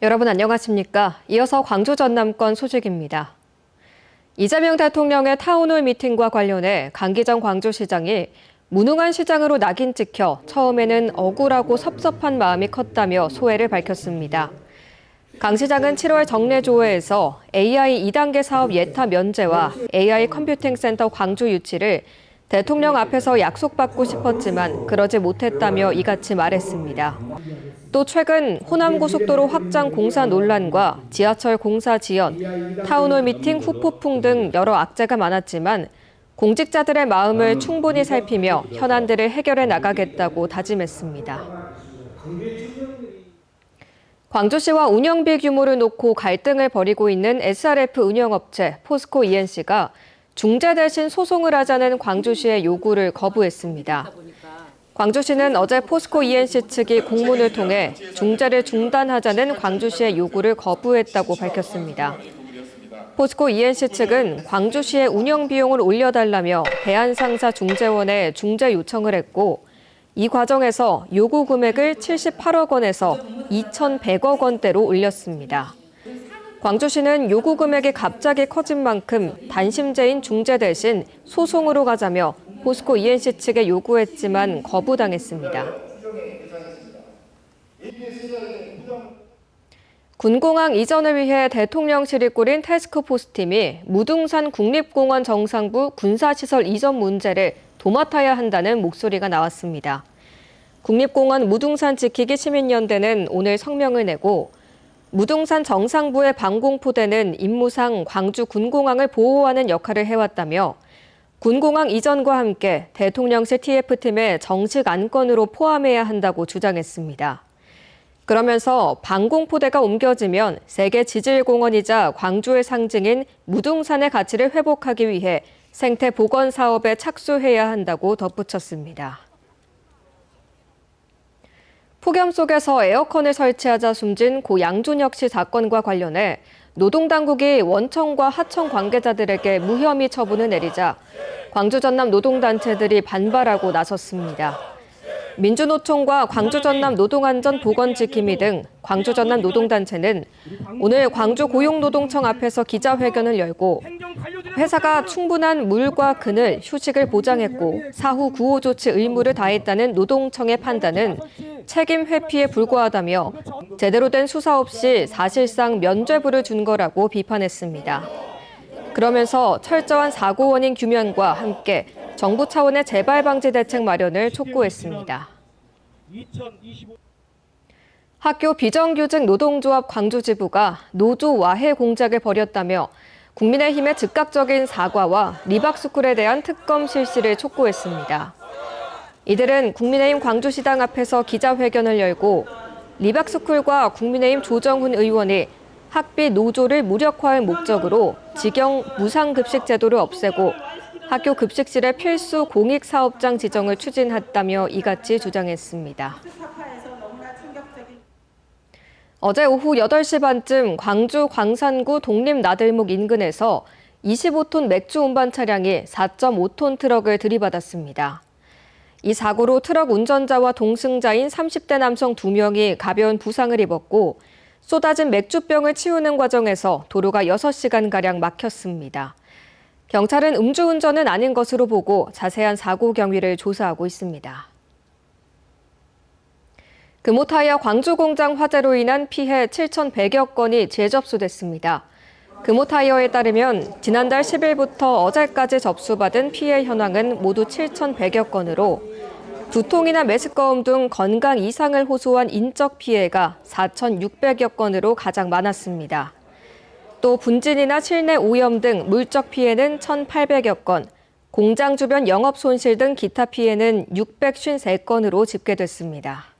여러분 안녕하십니까? 이어서 광주 전남권 소식입니다. 이재명 대통령의 타운홀 미팅과 관련해 강기정 광주시장이 무능한 시장으로 낙인 찍혀 처음에는 억울하고 섭섭한 마음이 컸다며 소회를 밝혔습니다. 강 시장은 7월 정례조회에서 AI 2단계 사업 예타 면제와 AI 컴퓨팅 센터 광주 유치를 대통령 앞에서 약속받고 싶었지만 그러지 못했다며 이같이 말했습니다. 또 최근 호남고속도로 확장 공사 논란과 지하철 공사 지연, 타운홀 미팅 후폭풍 등 여러 악재가 많았지만 공직자들의 마음을 충분히 살피며 현안들을 해결해 나가겠다고 다짐했습니다. 광주시와 운영비 규모를 놓고 갈등을 벌이고 있는 SRF 운영업체 포스코 ENC가 중재 대신 소송을 하자는 광주시의 요구를 거부했습니다. 광주시는 어제 포스코 ENC 측이 공문을 통해 중재를 중단하자는 광주시의 요구를 거부했다고 밝혔습니다. 포스코 ENC 측은 광주시의 운영 비용을 올려달라며 대한상사중재원에 중재 요청을 했고 이 과정에서 요구 금액을 78억 원에서 2,100억 원대로 올렸습니다. 광주시는 요구 금액이 갑자기 커진 만큼 단심제인 중재 대신 소송으로 가자며 포스코 ENC 측에 요구했지만 거부당했습니다. 군공항 이전을 위해 대통령실이 꾸린 태스크포스팀이 무등산 국립공원 정상부 군사시설 이전 문제를 도맡아야 한다는 목소리가 나왔습니다. 국립공원 무등산 지키기 시민연대는 오늘 성명을 내고 무등산 정상부의 방공포대는 임무상 광주 군공항을 보호하는 역할을 해왔다며 군공항 이전과 함께 대통령실 TF팀의 정식 안건으로 포함해야 한다고 주장했습니다. 그러면서 방공포대가 옮겨지면 세계 지질공원이자 광주의 상징인 무등산의 가치를 회복하기 위해 생태 복원 사업에 착수해야 한다고 덧붙였습니다. 폭염 속에서 에어컨을 설치하자 숨진 고 양준혁 씨 사건과 관련해 노동당국이 원청과 하청 관계자들에게 무혐의 처분을 내리자 광주 전남 노동단체들이 반발하고 나섰습니다. 민주노총과 광주 전남 노동안전보건지킴이 등 광주 전남 노동단체는 오늘 광주 고용노동청 앞에서 기자회견을 열고 회사가 충분한 물과 그늘, 휴식을 보장했고 사후 구호 조치 의무를 다했다는 노동청의 판단은 책임 회피에 불과하다며 제대로 된 수사 없이 사실상 면죄부를 준 거라고 비판했습니다. 그러면서 철저한 사고 원인 규명과 함께 정부 차원의 재발 방지 대책 마련을 촉구했습니다. 학교 비정규직 노동조합 광주지부가 노조 와해 공작을 벌였다며 국민의힘의 즉각적인 사과와 리박스쿨에 대한 특검 실시를 촉구했습니다. 이들은 국민의힘 광주시당 앞에서 기자회견을 열고 리박스쿨과 국민의힘 조정훈 의원이 학비 노조를 무력화할 목적으로 직영 무상급식 제도를 없애고 학교 급식실의 필수 공익사업장 지정을 추진했다며 이같이 주장했습니다. 어제 오후 8시 반쯤 광주 광산구 독립나들목 인근에서 25톤 맥주 운반 차량이 4.5톤 트럭을 들이받았습니다. 이 사고로 트럭 운전자와 동승자인 30대 남성 2명이 가벼운 부상을 입었고 쏟아진 맥주병을 치우는 과정에서 도로가 6시간가량 막혔습니다. 경찰은 음주운전은 아닌 것으로 보고 자세한 사고 경위를 조사하고 있습니다. 금호타이어 광주 공장 화재로 인한 피해 7,100여 건이 재접수됐습니다. 금호타이어에 따르면 지난달 10일부터 어제까지 접수받은 피해 현황은 모두 7,100여 건으로 두통이나 메스꺼움 등 건강 이상을 호소한 인적 피해가 4,600여 건으로 가장 많았습니다. 또 분진이나 실내 오염 등 물적 피해는 1,800여 건, 공장 주변 영업 손실 등 기타 피해는 653건으로 집계됐습니다.